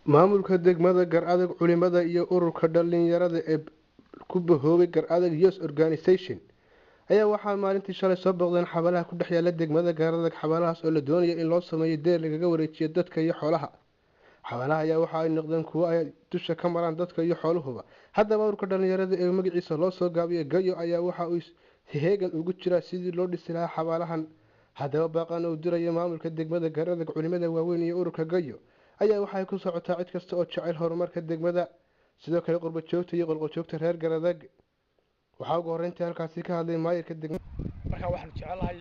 maamulka degmada Gar-adag culimada iyo ururka dhalinyarada ee ku bahoobay Gar-adag Youth Organization ayaa waxaa maalintii shalay soo booqdeen xabaalaha ku dhex yaala degmada Gar-adag xabaalahaas oo la doonayo in loo sameeyo deer lagaga wareejiyo dadka iyo xoolaha. xabaalaha ayaa waxa ay noqdeen kuwo ay dusha ka maraan dadka iyo xooluhuba. haddaba ururka dhalinyarada ee magaciisa loo soo gaabiyo Gayo ayaa waxa uu heegan ugu jiraa sidii loo dhisi lahaa xabaalahan. haddaba baaqan uu dirayo maamulka degmada Gar-adag culimada waaweyn iyo ururka Gayo ayaa waxay ku socotaa cid kasta oo jecel horumarka degmada, sidoo kale qurbo joogta iyo qolqol joogta reer Gar-adag. waxaa ugu horreyntii halkaasi ka hadlay maayirka degmada. marka waxaan jecelahay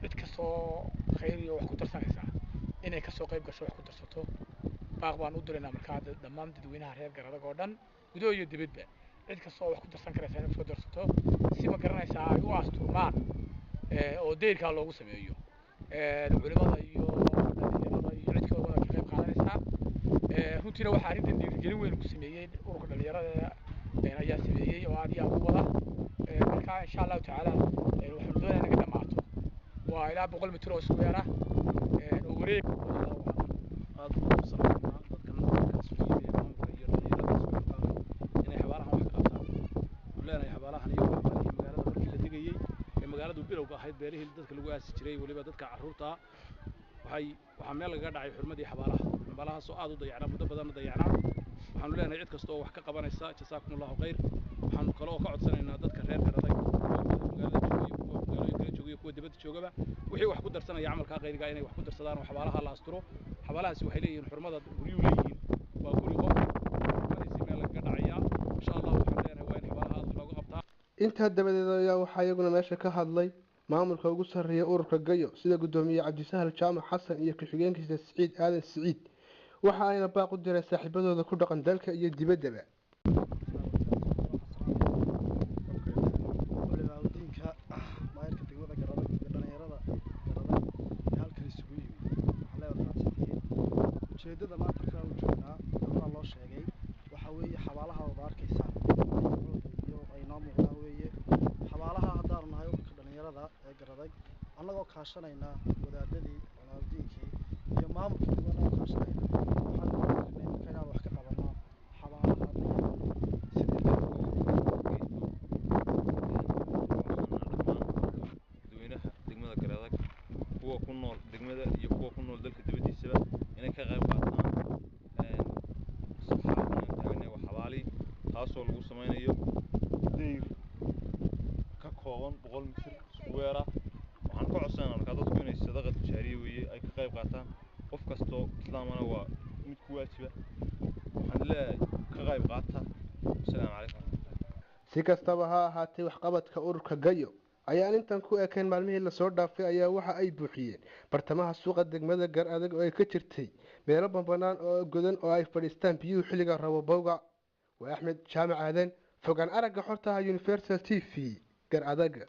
cid kastoo khayr iyo wax ku darsanaysa inay ka soo qayb gasho wax ku darsato. baaq baan u diraynaa markaa dhammaan dadweynaha reer Gar-adag oo dhan gudaha iyo dibadba cid kastoo wax ku darsan karaysa inay ku darsato si ma garanaysaa ay u aasturmaan oo deyrkaa loogu sameeyo culimada iyo dhalinyarada iyo cid kale wada ka qayb qaadanaysaa. runtiina waxaa arrintan dhiirigelin weyn ku sameeyey ururka dhalinyarada ayaa sameeyey oo aad iyo aad u wada. marka insha allahu tacaala waxaanu doonaynaa inaga dhammaato waa ilaa 100 mitir oo isku weer ah oo wareeg aad u sarreynaa dadkan markaas u yimid maamulka iyo dhalinyarada inay xabaalahan wax ka qabtaan. leenahay xabaalahan iyo magaalada markii la digayay ee magaaladu bilowga ahayd beelihii dadka lagu aasi jiray waliba dadka carruurta waxaa meel laga dhacay xurmadii xabaalahaas oo aad u dayacnaa muddo badan dayacnaa. waxaanu leenahay cid kasta oo wax ka qabanaysa jasaakumullahu khayr. waxaanu kale oo ka codsanaynaa dadka reer Gar-adag magaalada jooga iyo kuwa dibadda joogaba wixii wax ku darsanaya camalka khayriga inay wax ku darsadaan oo xabaalaha la asturo. xabaalahaasi waxay leeyihiin xurmada guryu leeyihiin waa guri qof marisi meel laga dhacayaa. insha Allah waxaan leenahay waa in xabaalaha aad looga qabtaa. intaa dabadeed ayaa waxaa iyaguna meesha ka hadlay maamulka ugu sarreeya ururka Gayo sida gudoomiye Cabdisahal Jaamac Xasan iyo ku-xigeenkiisa Siciid Aadan Siciid. waxa ayna baaq u direen saaxiibadooda ku dhaqan dalka iyo dibaddaba. ujeedada maanta ka joognaa waxaa loo sheegay waxa weeye xabaalaha oo arkaysan iyo ay noo muuqdaan weeye xabaalaha hadaan nahay ururka dhalinyarada ee Gar-adag annagoo kaashanayna wadaadadii walaadiinkii iyo maamulka degmada kaashanayna waxaan doonayna inaan wax ka qabanno xabaalaha dadweynaha degmada Gar-adag kuwa ku nool degmada iyo kuwa ku nool dalka dibadiisaba inay ka qayb qaataan xabaali taasoo lagu sameynayo deyr ka kooban 100 mitir isku weer ah. waxaan ka codsanaynaa markaa dadku inay sadaqad jaariye weeye ay ka qayb qaataan. qof kastoo islaamana waa mid ku waajiba. waxaan leeyahay ka qayb qaata. assalaamu calaykum. si kastaba ha ahaatee waxqabadka ururka Gayo ayaan intan ku ekeen maalmihii la soo dhaafay ayaa waxa ay buuxiyeen bartamaha suuqa degmada Gar-adag oo ay ka jirtay meelo banaan oo godan oo ay fadhiistaan biyuhu xilliga rabobowga. waa Axmed Jaamac Aadan fogaan aragga xorta Universal TV Gar-adag.